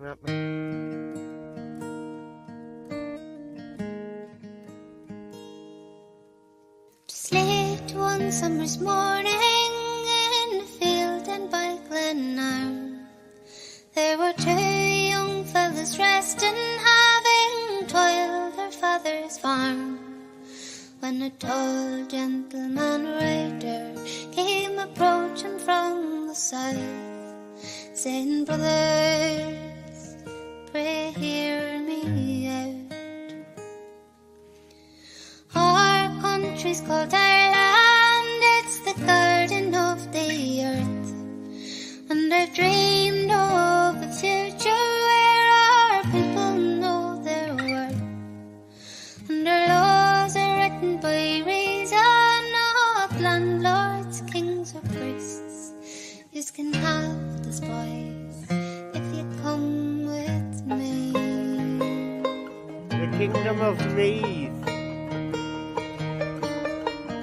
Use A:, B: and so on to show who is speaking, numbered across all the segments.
A: Just late one summer's morning in the field and by Glenarm, there were two young fellas resting, having toiled their father's farm, when a tall gentleman rider came approaching from the south, saying, "Brothers, pray hear me out. Our country's called Ireland, it's the garden of the earth, and I've dreamed of a future where our people know their worth, and our laws are written by reason of landlords, kings or priests. You can have this boys if you come with me."
B: The kingdom of Meath,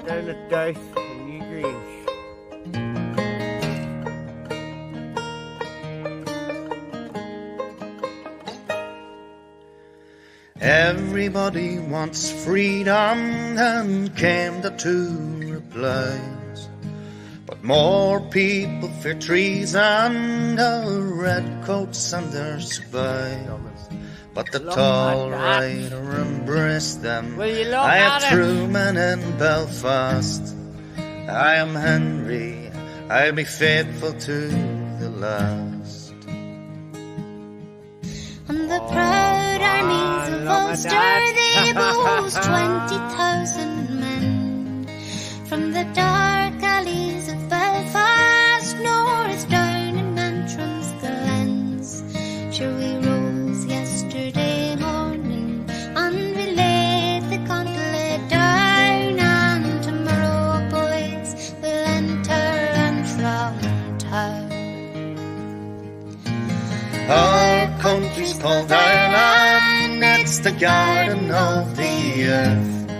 B: down at Douth and Newgrange.
C: Everybody wants freedom, and came the two replies. But more people fear treason, the redcoats and their spies. But the tall rider embraced them. I have true men in Belfast. I am Henry, I'll be faithful to the last.
A: And the proud armies of Ulster, they boast 20,000 men, from the dark alleys of Belfast, north down in Antrim's glens. Sure, we rose yesterday morning, and we laid the gauntlet down, and tomorrow, boys, we'll enter Antrim town.
C: Our country's called Ireland, it's the garden of the earth,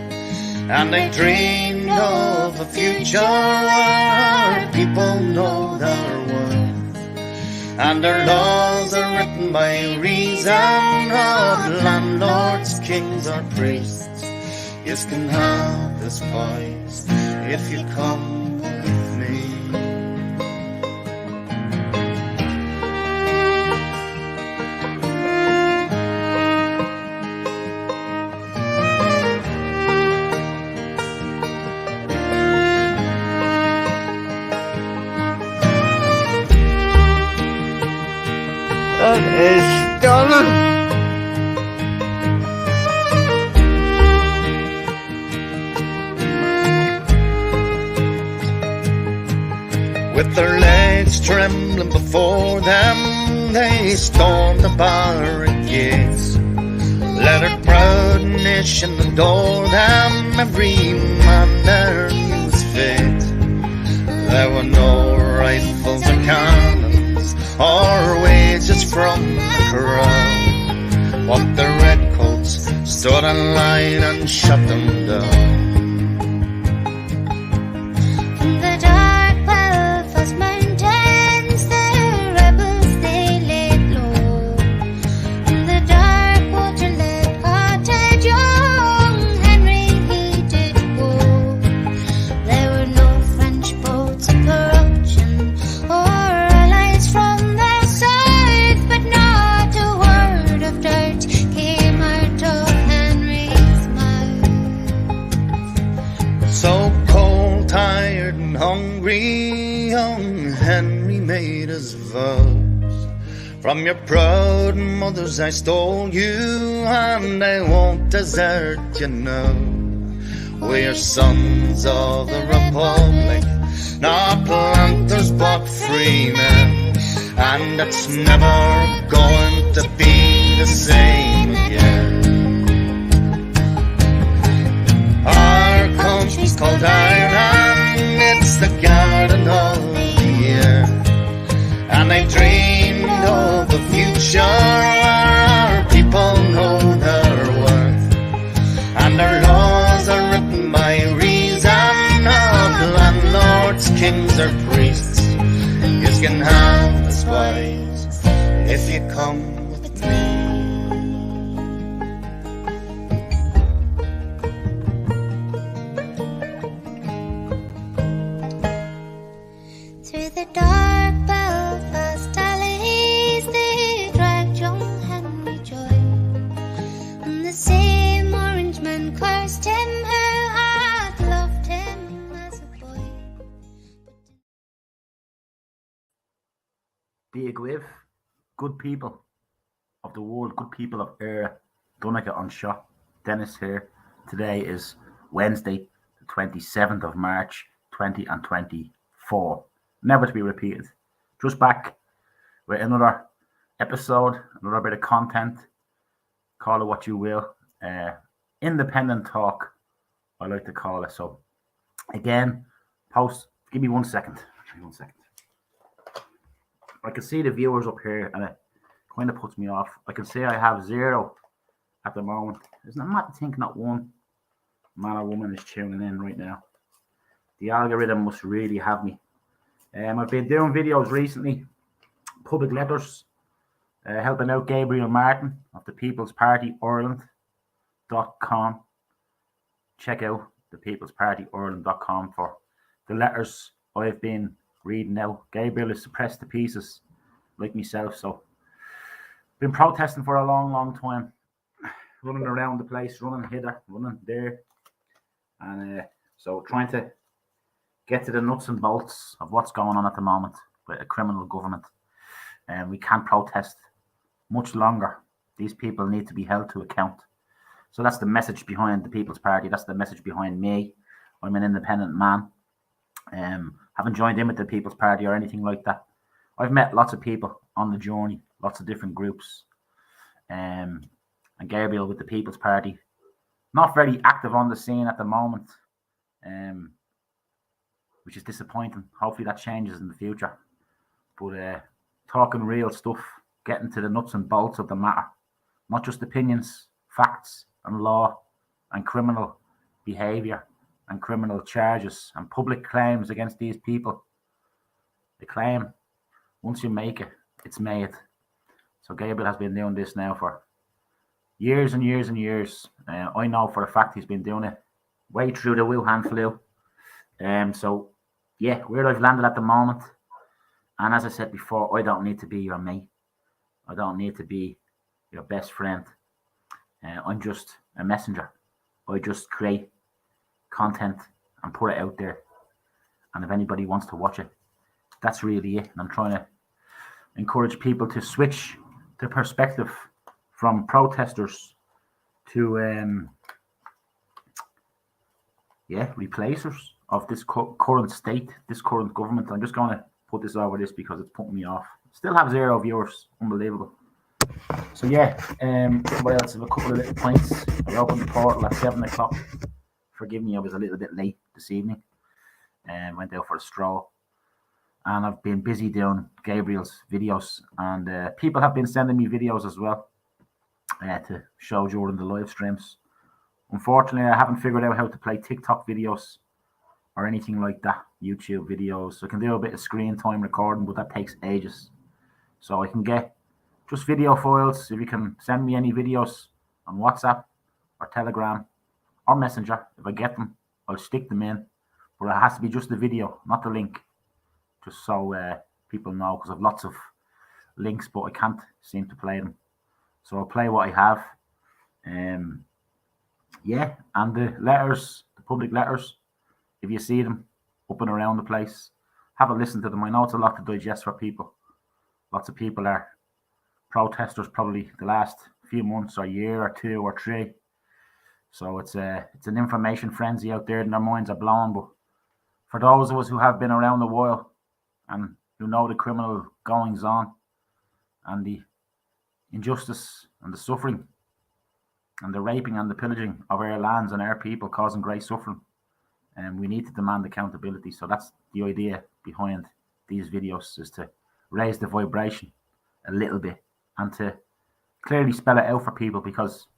C: and I dreamed of a future where our people know their worth, and our laws are written by reason of landlords, kings or priests. You can have this voice if you come with me.
B: That is stunning.
C: With their legs trembling before them, they stormed the barricades. Let our proud nation adore them, every man there knew his fate. There were no rifles or cannons, or wages from the crown, but the redcoats stood in line and shut them down.
A: From the dark Belfast mountains, the rebels they laid low. In the dark water-lit cottage, young Henry he did go. There were no French boats of corruption, or allies from the south, but not a word of doubt came out of Henry's mouth.
C: So cold, tired and hungry, young Henry made his vows. From your proud mothers I stole you, and I won't desert you now. We are sons of the Republic, not planters but free men, and it's never going to be the same again. Our country's called Ireland, it's the garden of the earth, and I dreamed of a future where our people know their worth, and our laws are written by reason of landlords, kings or priests. You can have this voice if you come with
A: Through the dark Belfast alleys, they dragged young Henry Joy. And the same orange man cursed him who had loved him as a boy.
D: Dhaoibh, good people of the world, good people of Eire, Donegal on shot. Dennis here. Today is Wednesday, the 27th of March, 2024. Never to be repeated. Just back with another episode, another bit of content. Call it what you will. Independent talk, I like to call it. So, again, give me 1 second. I can see the viewers up here and it kind of puts me off. I can see I have 0 at the moment. Isn't it mad to think not one man or woman is tuning in right now? The algorithm must really have me. I've been doing videos recently, public letters, helping out Gabriel Martin of the People's Party Ireland.com. Check out the People's Party Ireland.com for the letters I've been reading out. Gabriel is suppressed to pieces, like myself, so been protesting for a long time, running around the place, running hither, running there, and so trying to get to the nuts and bolts of what's going on at the moment with a criminal government. And we can't protest much longer. These people need to be held to account. So that's the message behind the People's Party. That's the message behind me. I'm an independent man. Haven't joined in with the People's Party or anything like that. I've met lots of people on the journey, lots of different groups. And Gabriel with the People's Party, not very active on the scene at the moment. Which is disappointing. Hopefully that changes in the future. But talking real stuff, getting to the nuts and bolts of the matter, not just opinions, facts and law and criminal behaviour and criminal charges and public claims against these people. The claim, once you make it, it's made. So Gabriel has been doing this now for years and years and years. I know for a fact he's been doing it way through the Wuhan flu. So yeah, where I've landed at the moment, and as I said before, I don't need to be your mate. I don't need to be your best friend. I'm just a messenger. I just create content and put it out there. And if anybody wants to watch it, that's really it. And I'm trying to encourage people to switch their perspective from protesters to replacers of this current state, this current government. I'm just going to put this over this because it's putting me off. Still have 0 viewers. Unbelievable. So yeah, what else? I have a couple of little points. I opened the portal at 7 o'clock. Forgive me, I was a little bit late this evening. Went out for a stroll. And I've been busy doing Gabriel's videos. And people have been sending me videos as well to show during the live streams. Unfortunately, I haven't figured out how to play TikTok videos or anything like that, YouTube videos. So I can do a bit of screen time recording, but that takes ages. So I can get just video files. If you can send me any videos on WhatsApp or Telegram or Messenger, if I get them, I'll stick them in. But it has to be just the video, not the link. Just so people know, because I've lots of links, but I can't seem to play them. So I'll play what I have. Yeah, and the letters, the public letters, if you see them up and around the place, have a listen to them. I know it's a lot to digest for people. Lots of people are protesters probably the last few months or year or 2 or 3. So it's an information frenzy out there and their minds are blown. But for those of us who have been around a while and who know the criminal goings on and the injustice and the suffering and the raping and the pillaging of our lands and our people causing great suffering, and we need to demand accountability. So that's the idea behind these videos, is to raise the vibration a little bit and to clearly spell it out for people, because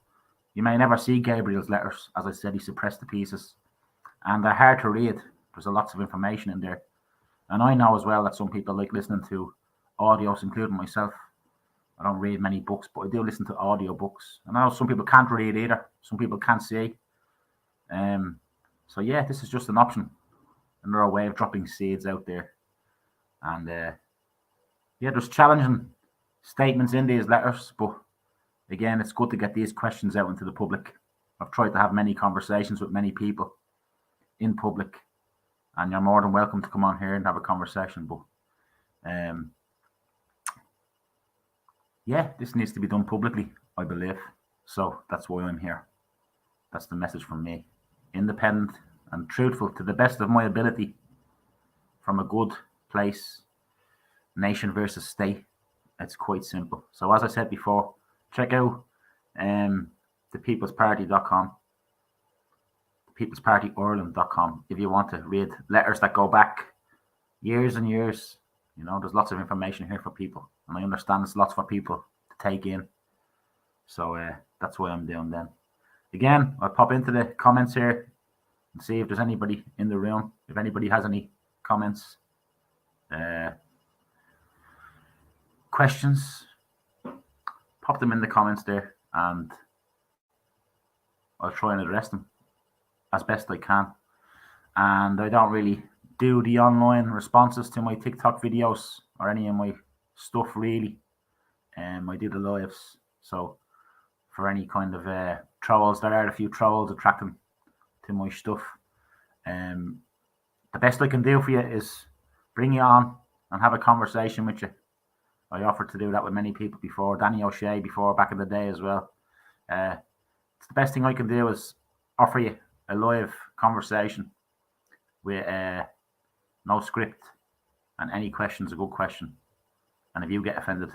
D: you may never see Gabriel's letters. As I said, he suppressed the pieces and they're hard to read. There's lots of information in there. And I know as well that some people like listening to audios, including myself. I don't read many books, but I do listen to audio books. I know some people can't read either. Some people can't see. So yeah, this is just an option, another way of dropping seeds out there. And yeah, there's challenging statements in these letters, but again, it's good to get these questions out into the public. I've tried to have many conversations with many people in public, and you're more than welcome to come on here and have a conversation. But yeah, this needs to be done publicly, I believe. So that's why I'm here. That's the message from me. Independent and truthful to the best of my ability, from a good place. Nation versus state. It's quite simple. So as I said before, check out thepeoplesparty.com, thepeoplespartyireland.com if you want to read letters that go back years and years. You know, there's lots of information here for people, and I understand there's lots for people to take in. So that's what I'm doing then. Again, I'll pop into the comments here and see if there's anybody in the room. If anybody has any comments, questions, pop them in the comments there, and I'll try and address them as best I can. And I don't really do the online responses to my TikTok videos or any of my stuff really. I do the lives. So for any kind of trolls, there are a few trolls attracting to my stuff. The best I can do for you is bring you on and have a conversation with you. I offered to do that with many people before, Danny O'Shea before, back in the day as well. It's the best thing I can do is offer you a live conversation with no script, and any question's a good question. And if you get offended,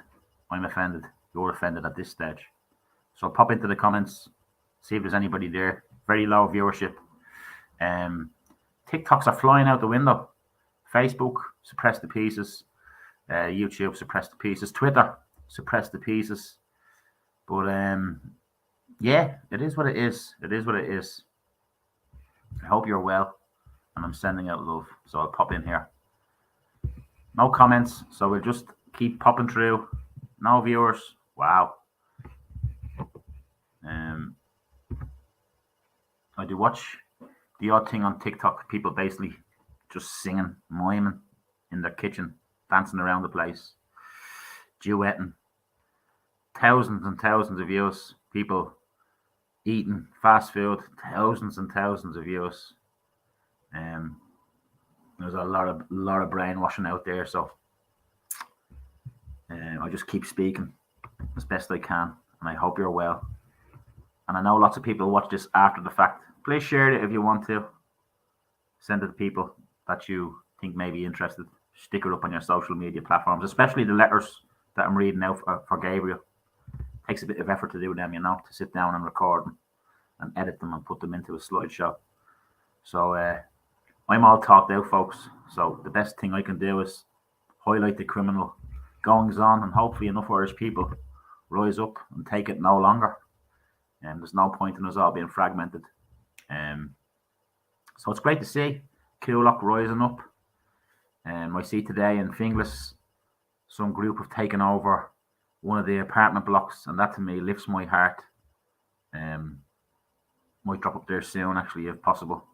D: I'm offended, you're offended at this stage. So pop into the comments, see if there's anybody there. Very low viewership. TikToks are flying out the window. Facebook, suppressed to pieces. YouTube, suppressed to pieces. Twitter, suppressed to pieces. But yeah, it is what it is. It is what it is. I hope you're well, and I'm sending out love. So I'll pop in here. No comments, so we'll just keep popping through. No viewers. Wow. I do watch the odd thing on TikTok. People basically just singing, miming in their kitchen, dancing around the place, duetting. Thousands and thousands of views. People eating fast food. Thousands and thousands of views. There's a lot of brainwashing out there, so I just keep speaking as best I can, and I hope you're well. And I know lots of people watch this after the fact. Please share it if you want to. Send it to people that you think may be interested. Stick it up on your social media platforms, especially the letters that I'm reading out for Gabriel. It takes a bit of effort to do them, you know, to sit down and record them and edit them and put them into a slideshow. So I'm all talked out, folks. So the best thing I can do is highlight the criminal goings on, and hopefully enough Irish people rise up and take it no longer. And there's no point in us all being fragmented. So it's great to see Coolock rising up. I see today in Finglas, some group have taken over one of the apartment blocks, and that to me lifts my heart. Might drop up there soon, actually, if possible.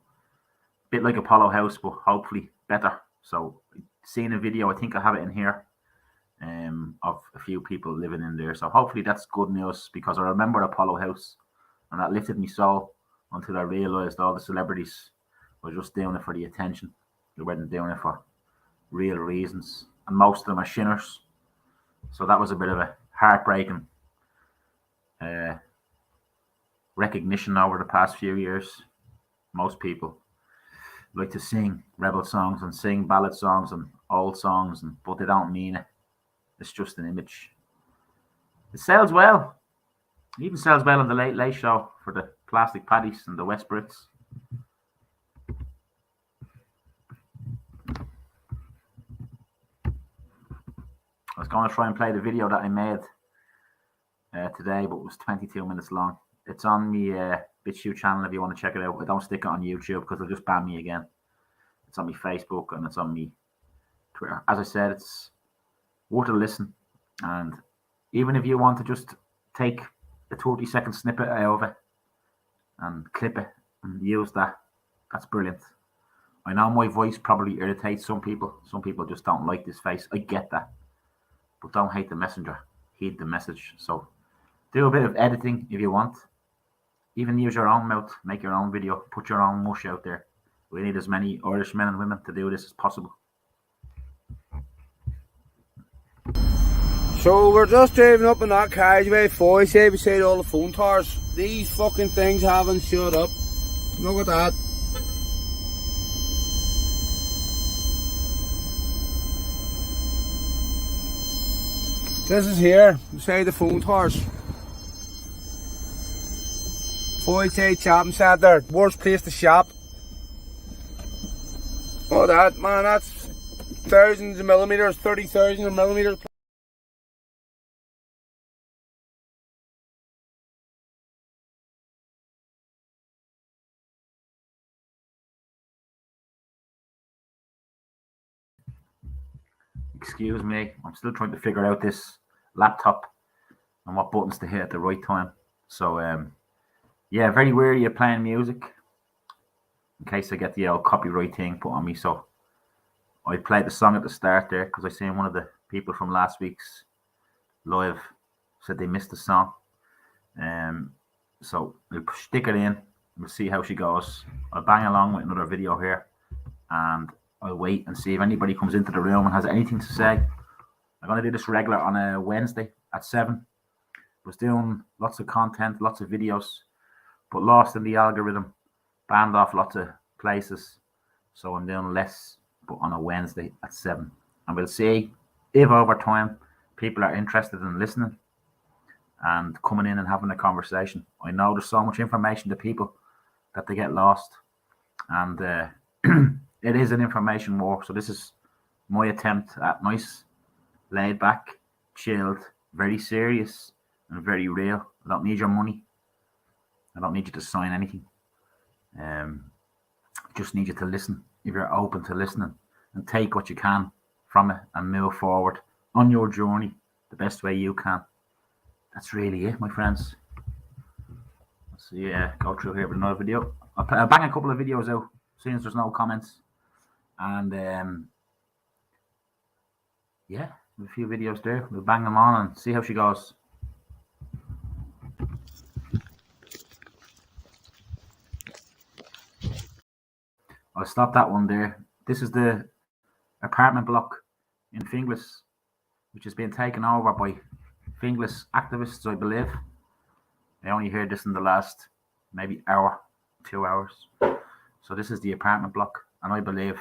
D: Bit like Apollo House, but hopefully better. So, seeing a video, I think I have it in here, of a few people living in there. So hopefully that's good news, because I remember Apollo House, and that lifted me soul until I realised all the celebrities were just doing it for the attention. They weren't doing it for real reasons, and most of them are shinners. So that was a bit of a heartbreaking recognition over the past few years. Most people like to sing rebel songs and sing ballad songs and old songs, but they don't mean it. It's just an image. It sells well. It even sells well on the Late Late Show for the plastic paddies and the West Brits. I was going to try and play the video that I made today, but it was 22 minutes long. It's on the BitChute channel if you want to check it out. I don't stick it on YouTube because they'll just ban me again. It's on my Facebook and it's on my Twitter. As I said, it's worth a listen. And even if you want to just take a 30-second snippet of it and clip it and use that, that's brilliant. I know my voice probably irritates some people. Some people just don't like this face. I get that. But don't hate the messenger. Heed the message. So do a bit of editing if you want. Even use your own mouth. Make your own video. Put your own mush out there. We need as many Irish men and women to do this as possible.
B: So we're just driving up in that carriageway. Foy say beside all the phone towers. These fucking things haven't shut up. Look at that. This is here, beside the phone towers. Foy say shopping centre, worst place to shop. Oh that man, that's thousands of millimeters, 30,000 millimeters.
D: Excuse me, I'm still trying to figure out this laptop and what buttons to hit at the right time. So yeah, very wary of playing music in case I get the old copyright thing put on me. So I played the song at the start there because I seen one of the people from last week's live said they missed the song. So we'll stick it in. We'll see how she goes. I'll bang along with another video here, and I'll wait and see if anybody comes into the room and has anything to say. I'm going to do this regular on a Wednesday at 7. Was doing lots of content, lots of videos, but lost in the algorithm, banned off lots of places. So I'm doing less, but on a Wednesday at 7. And we'll see if over time people are interested in listening and coming in and having a conversation. I know there's so much information to people that they get lost. And it is an information war. So this is my attempt at nice, laid back, chilled, very serious and very real. I don't need your money. I don't need you to sign anything. Just need you to listen if you're open to listening, and take what you can from it and move forward on your journey the best way you can. That's really it, my friends. Let's see, go through here with another video. I'll bang a couple of videos out since there's no comments. And yeah, a few videos there. We'll bang them on and see how she goes. I'll stop that one there. This is the apartment block in Finglas, which has been taken over by Finglas activists, I believe. I only heard this in the last maybe hour, 2 hours. So this is the apartment block, and I believe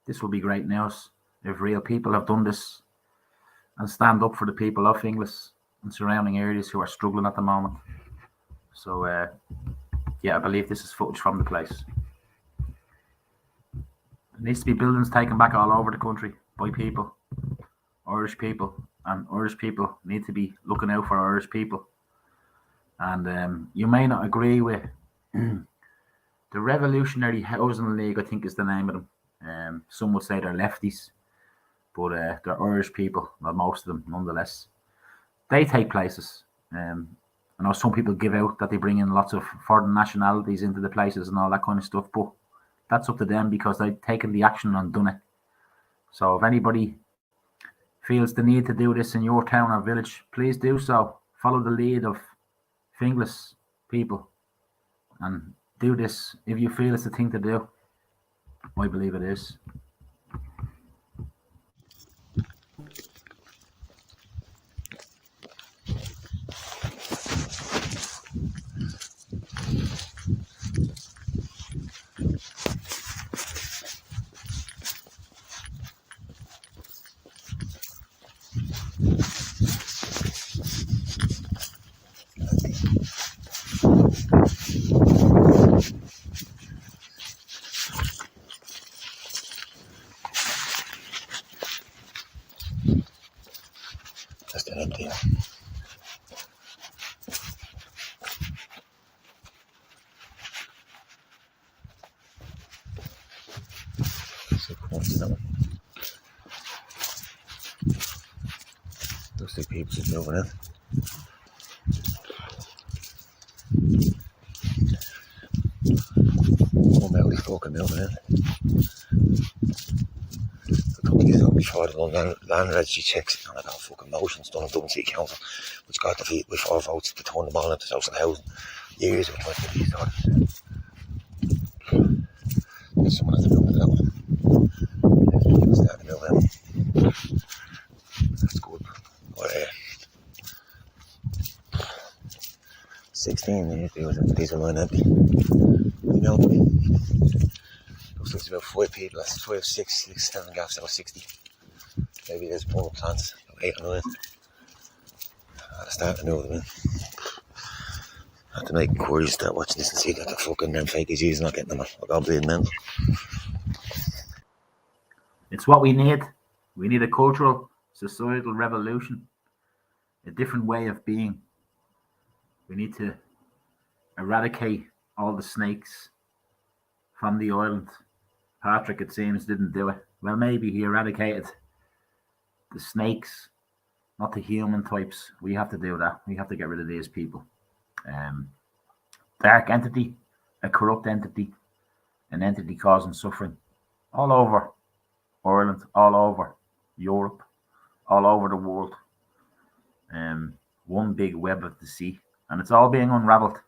D: this will be great news if real people have done this and stand up for the people of Finglas and surrounding areas who are struggling at the moment. So yeah, I believe this is footage from the place. There needs to be buildings taken back all over the country by people, Irish people, and Irish people need to be looking out for Irish people. And you may not agree with the Revolutionary Housing League, I think is the name of them. Some would say they're lefties, but they're Irish people, well, most of them nonetheless. They take places. I know some people give out that they bring in lots of foreign nationalities into the places and all that kind of stuff, but that's up to them because they've taken the action and done it. So if anybody feels the need to do this in your town or village, please do so. Follow the lead of Finglas people and do this if you feel it's the thing to do. I believe it is.
C: Just an idea. Looks like people just moving in. Come out of fucking milk, man. I told you that before the land registry checks and I got fucking motions done in Dublin City Council, which got defeated with 4 votes to turn them all into social housing. Years of trying to be started. There's someone at the mill with that one. Start the mill then. That's good. But 16 years these are mine empty. You know, looks like there's about 5 people, that's 5, 6, 7 gaps, about 60. Maybe there's more plants, 8 or 9. I'll start to know them. I have to make inquiries, start watching this and see that the fucking them fake disease not getting them. I'll go bleeding mental.
D: It's what we need. We need a cultural, societal revolution, a different way of being. We need to eradicate all the snakes from the island. Patrick, it seems, didn't do it. Well, maybe he eradicated the snakes, not the human types. We have to do that. We have to get rid of these people. Dark entity, a corrupt entity, an entity causing suffering all over Ireland, all over Europe, all over the world. One big web of the sea, and it's all being unraveled.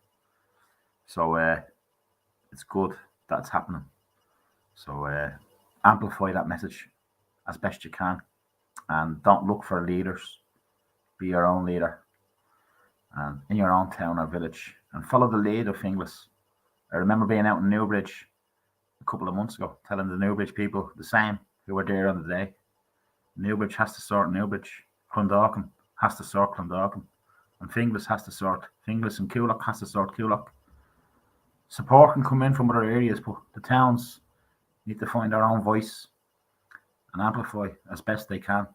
D: So it's good that's happening. So amplify that message as best you can, and don't look for leaders. Be your own leader, and in your own town or village, and follow the lead of Finglas. I remember being out in Newbridge a couple of months ago, telling the Newbridge people the same who were there on the day. Newbridge has to sort Newbridge. Clondalkin has to sort Clondalkin. And Finglas has to sort Finglas, and Coolock has to sort Coolock. Support can come in from other areas, but the towns need to find their own voice and amplify as best they can.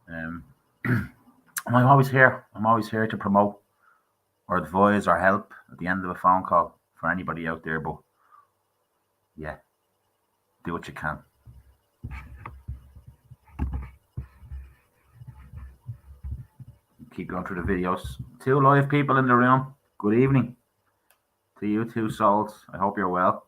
D: And I'm always here. I'm always here to promote or advise or help at the end of a phone call for anybody out there. But yeah, do what you can. Keep going through the videos. 2 live people in the room. Good evening to you 2 souls. I hope you're well.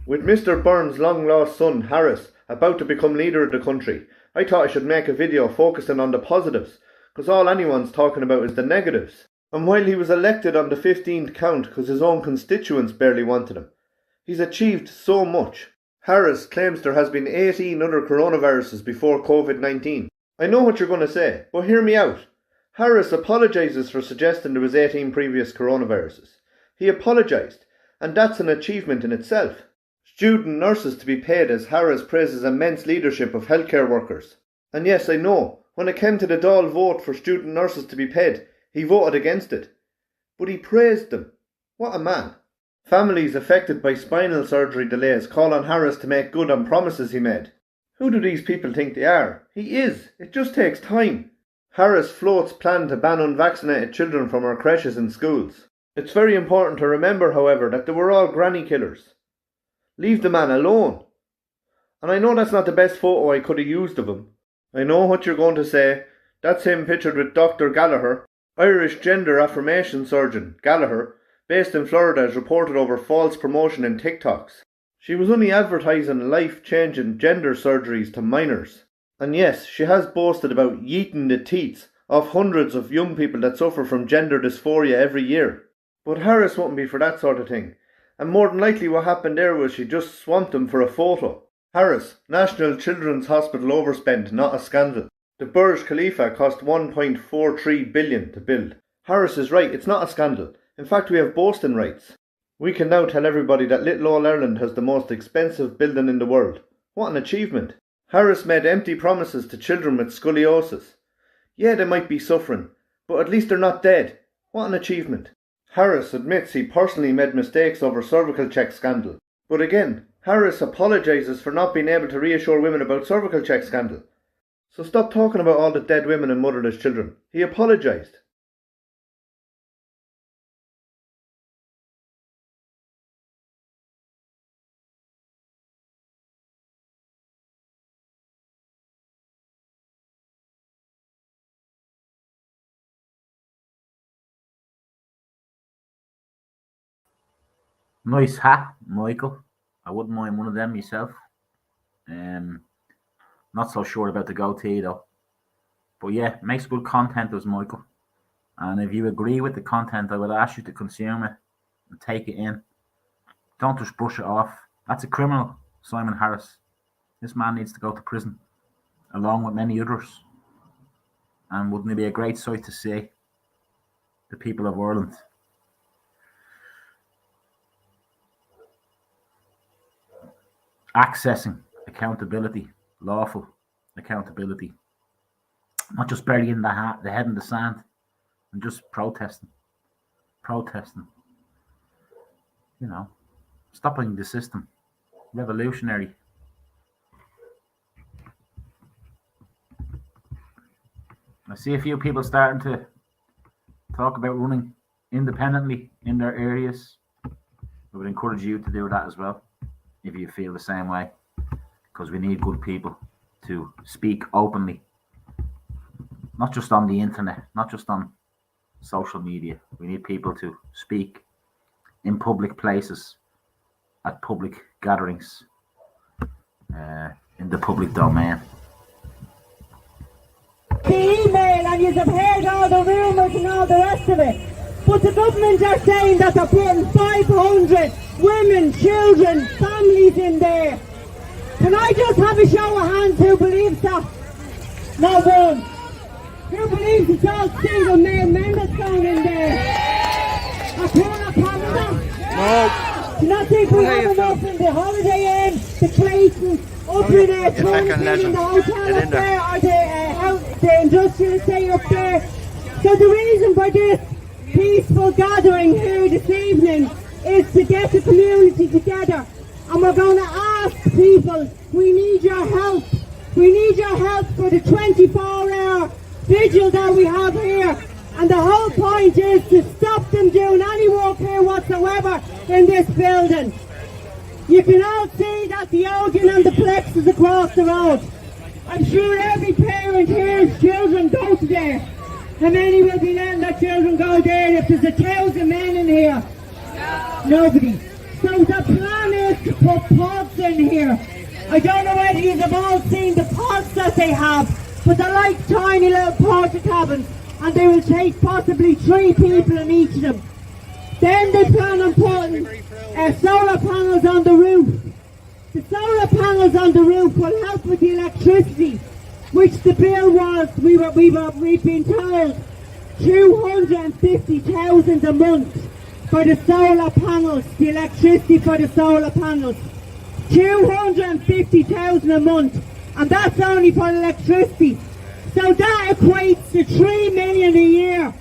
E: With Mr. Byrne's long-lost son, Harris, about to become leader of the country, I thought I should make a video focusing on the positives, because all anyone's talking about is the negatives. And while he was elected on the 15th count because his own constituents barely wanted him, he's achieved so much. Harris claims there has been 18 other coronaviruses before COVID-19. I know what you're going to say, but hear me out. Harris apologises for suggesting there was 18 previous coronaviruses. He apologised, and that's an achievement in itself. Student nurses to be paid as Harris praises immense leadership of healthcare workers. And yes, I know, when it came to the Dáil vote for student nurses to be paid, he voted against it. But he praised them. What a man. Families affected by spinal surgery delays call on Harris to make good on promises he made. Who do these people think they are? He is. It just takes time. Harris floats plan to ban unvaccinated children from our creches and schools. It's very important to remember, however, that they were all granny killers. Leave the man alone. And I know that's not the best photo I could have used of him. I know what you're going to say. That's him pictured with Dr. Gallagher, Irish gender affirmation surgeon Gallagher, based in Florida, has reported over false promotion in TikToks. She was only advertising life-changing gender surgeries to minors. And yes, she has boasted about yeeting the teats of hundreds of young people that suffer from gender dysphoria every year. But Harris wouldn't be for that sort of thing. And more than likely what happened there was she just swamped him for a photo. Harris, National Children's Hospital overspend, not a scandal. The Burj Khalifa cost $1.43 billion to build. Harris is right, it's not a scandal. In fact, we have boasting rights. We can now tell everybody that Little Old Ireland has the most expensive building in the world. What an achievement. Harris made empty promises to children with scoliosis. Yeah, they might be suffering, but at least they're not dead. What an achievement. Harris admits he personally made mistakes over cervical check scandal. But again, Harris apologises for not being able to reassure women about cervical check scandal. So stop talking about all the dead women and motherless children. He apologised.
D: Nice hat, Michael. I wouldn't mind one of them myself. Not so sure about the goatee though. But yeah, makes good content, does Michael. And if you agree with the content, I would ask you to consume it and take it in. Don't just brush it off. That's a criminal, Simon Harris. This man needs to go to prison, along with many others. And wouldn't it be a great sight to see the people of Ireland accessing accountability, lawful accountability, not just burying the head in the sand and just protesting, you know, stopping the system, revolutionary. I see a few people starting to talk about running independently in their areas. I would encourage you to do that as well, if you feel the same way, because we need good people to speak openly, not just on the internet, not just on social media. We need people to speak in public places, at public gatherings, in the public domain.
F: The email, and you've heard all the rumours and all the rest of it. But the government are saying that they're putting 500 women, children, families in there. Can I just have a show of hands who believes that? Not one. Who believes it's all single men that's going in there? A corner camera?
B: No.
F: Do you not think we have enough in the Holiday Inn, the Clayton, up in in the hotel up there, or the industrial estate up there? So the reason for this peaceful gathering here this evening is to get the community together, and we're going to ask people, we need your help. We need your help for the 24-hour vigil that we have here, and the whole point is to stop them doing any work here whatsoever in this building. You can all see that the Odeon and the Plex is across the road. I'm sure every parent here's children go to there. How many will be letting their children go there if there's 1,000 men in here? Nobody. So the plan is to put pods in here. I don't know whether you've all seen the pods that they have, but they're like tiny little porta cabins, and they will take possibly 3 people in each of them. Then they plan on putting solar panels on the roof. The solar panels on the roof will help with the electricity, which the bill was, we've been told, 250,000 a month for the solar panels, the electricity for the solar panels. 250,000 a month, and that's only for electricity. So that equates to 3 million a year.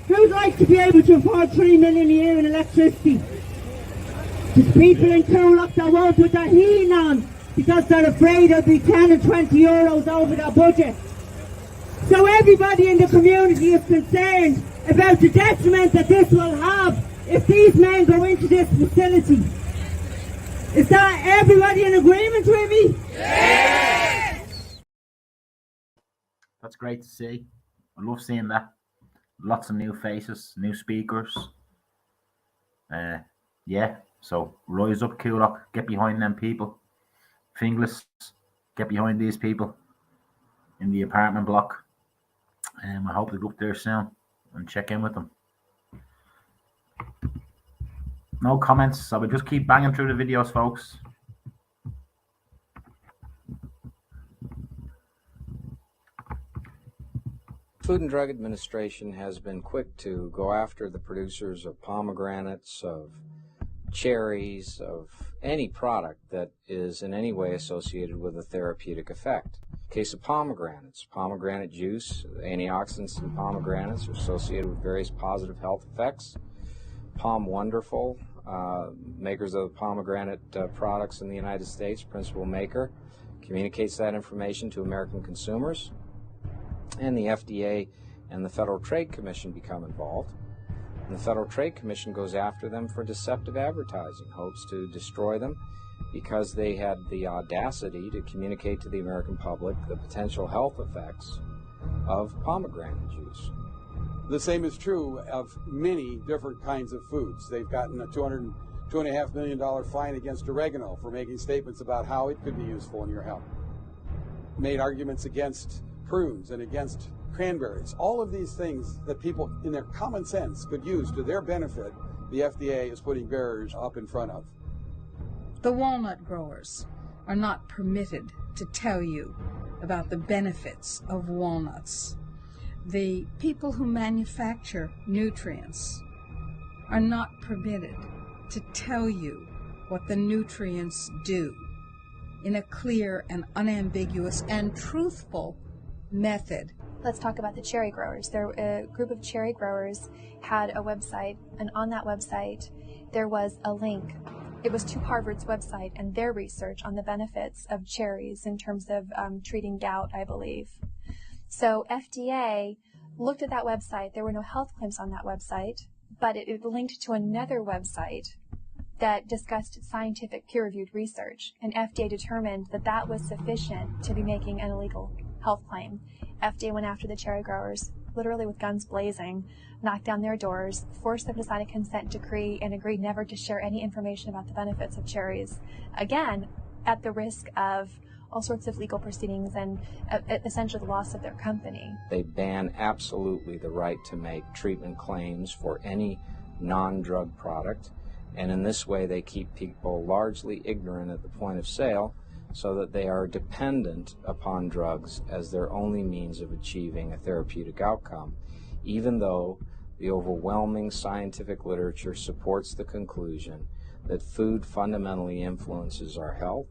F: Who'd like to be able to afford 3 million a year in electricity? There's people in Coolock that won't put their heating on because they're afraid it'll be 10 and 20 euros over their budget. So everybody in the community is concerned about the detriment that this will have if these men go into this facility. Is that everybody in agreement with me?
D: Yes! That's great to see. I love seeing that. Lots of new faces, new speakers. Yeah, so rise up, Coolock. Get behind them people. Finglas, get behind these people in the apartment block. I hope to go up there soon and check in with them. No comments, so we'll just keep banging through the videos, folks.
G: Food and Drug Administration has been quick to go after the producers of pomegranates, of cherries, of any product that is in any way associated with a therapeutic effect. Case of pomegranates, pomegranate juice, antioxidants in pomegranates are associated with various positive health effects. Palm Wonderful, makers of pomegranate products in the United States, principal maker, communicates that information to American consumers, and the FDA and the Federal Trade Commission become involved. And the Federal Trade Commission goes after them for deceptive advertising, hopes to destroy them because they had the audacity to communicate to the American public the potential health effects of pomegranate juice. The same is true of many different kinds of foods. They've gotten a
H: $2.5 million fine against oregano for making statements about how it could be useful in your health. Made arguments against prunes and against cranberries. All of these things that people in their common sense could use to their benefit, the FDA is putting barriers up in front of.
I: The walnut growers are not permitted to tell you about the benefits of walnuts. The people who manufacture nutrients are not permitted to tell you what the nutrients do in a clear and unambiguous and truthful method.
J: Let's talk about the cherry growers. A group of cherry growers had a website, and on that website there was a link. It was to Harvard's website and their research on the benefits of cherries in terms of treating gout, I believe. So FDA looked at that website. There were no health claims on that website, but it linked to another website that discussed scientific peer-reviewed research, and FDA determined that that was sufficient to be making an illegal health claim. FDA went after the cherry growers, literally with guns blazing, knocked down their doors, forced them to sign a consent decree, and agreed never to share any information about the benefits of cherries. Again, at the risk of all sorts of legal proceedings and essentially the loss of their company.
G: They ban absolutely the right to make treatment claims for any non-drug product, and in this way they keep people largely ignorant at the point of sale so that they are dependent upon drugs as their only means of achieving a therapeutic outcome, even though the overwhelming scientific literature supports the conclusion that food fundamentally influences our health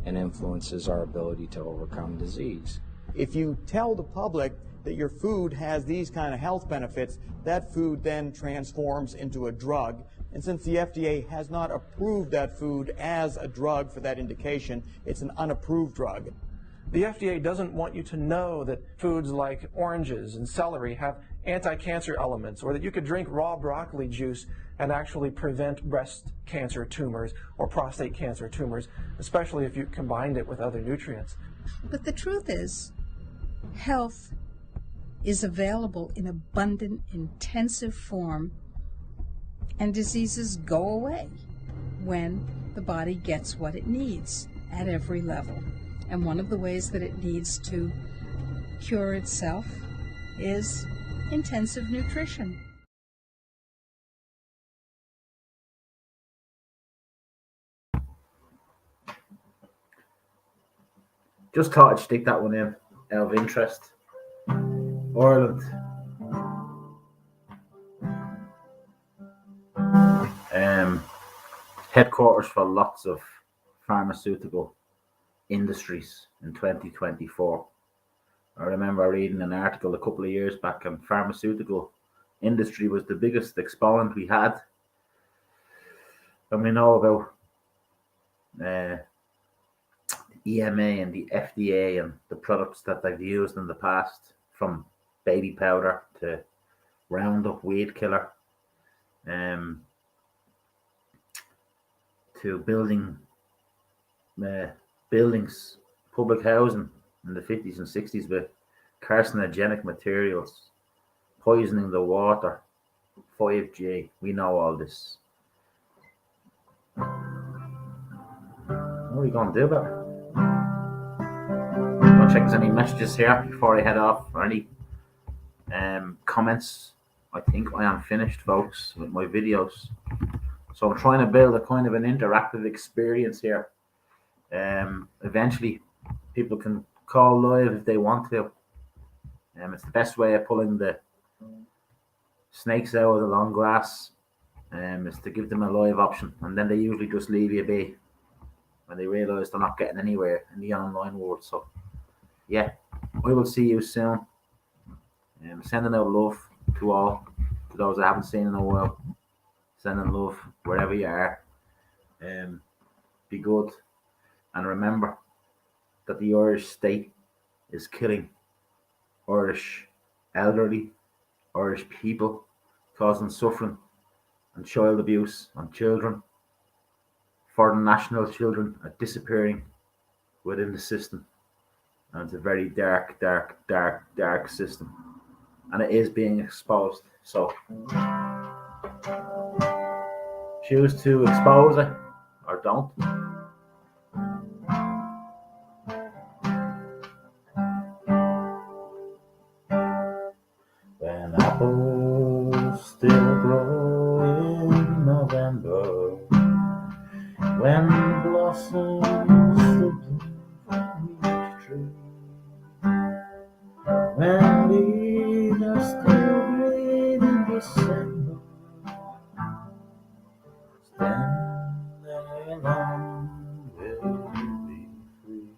G: and influences our ability to overcome disease.
K: If you tell the public that your food has these kind of health benefits, that food then transforms into a drug. And since the FDA has not approved that food as a drug for that indication, it's an unapproved drug.
L: The FDA doesn't want you to know that foods like oranges and celery have anti-cancer elements, or that you could drink raw broccoli juice and actually prevent breast cancer tumors or prostate cancer tumors, especially if you combined it with other nutrients.
I: But the truth is, health is available in abundant, intensive form, and diseases go away when the body gets what it needs at every level. And one of the ways that it needs to cure itself is intensive nutrition.
D: Just thought I'd stick that one in out of interest. Ireland. Headquarters for lots of pharmaceutical industries in 2024. I remember reading an article a couple of years back, and pharmaceutical industry was the biggest exponent we had. And we know about the EMA and the FDA and the products that they've used in the past, from baby powder to Roundup weed killer, to buildings, public housing in the 50s and 60s with carcinogenic materials, poisoning the water, 5G. We know all this. What are we going to do about it? I'll check if there's any messages here before I head off, or any comments. I think I am finished, folks, with my videos. So I'm trying to build a kind of an interactive experience here. Eventually, people can call live if they want to. It's the best way of pulling the snakes out of the long grass, is to give them a live option, and then they usually just leave you be when they realise they're not getting anywhere in the online world. So, yeah, I will see you soon. Sending out love to all, to those I haven't seen in a while. Sending love wherever you are. Be good, and remember that the Irish state is killing Irish elderly, Irish people, causing suffering and child abuse on children. Foreign national children are disappearing within the system, and it's a very dark, dark, dark, dark system, and it is being exposed. So choose to expose it or don't. When apples still grow in November, when blossoms still bloom from each tree, when leaves are still green in December, then there long will you be free.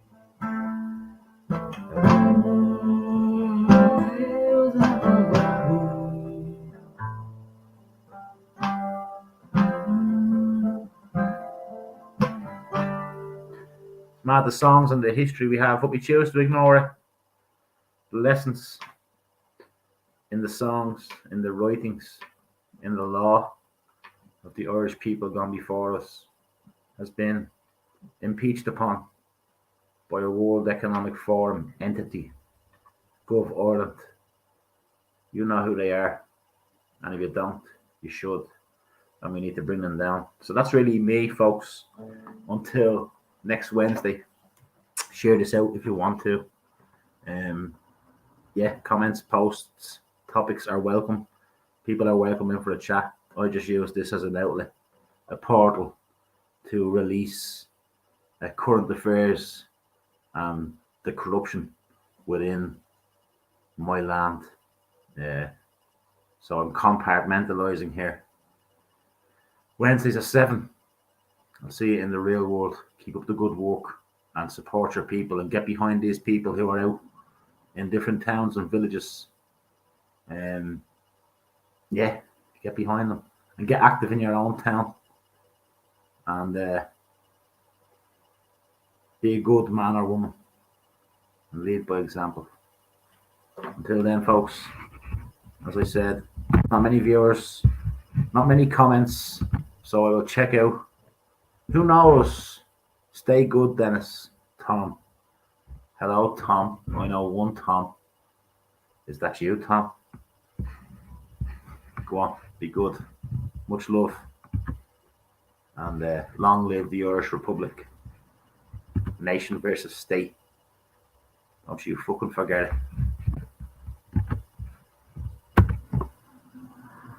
D: Mad the songs and the history we have, but we choose to ignore it. The lessons in the songs, in the writings, in the law of the Irish people gone before us has been impeached upon by a World Economic Forum entity, Gov Ireland. You know who they are, and if you don't, you should, and we need to bring them down. So that's really me, folks. Until next Wednesday, share this out if you want to. Comments, posts, topics are welcome. People are welcome in for a chat. I just use this as an outlet, a portal to release current affairs and the corruption within my land. So I'm compartmentalizing here. Wednesdays at 7. I'll see you in the real world. Keep up the good work and support your people and get behind these people who are out in different towns and villages. Get behind them and get active in your own town and be a good man or woman and lead by example. Until then, folks, as I said, not many viewers, not many comments, so I will check out. Who knows? Stay good, Dennis. Tom. Hello, Tom. I know one Tom. Is that you, Tom? Go on, be good. Much love. And long live the Irish Republic. Nation versus state. Don't you fucking forget it.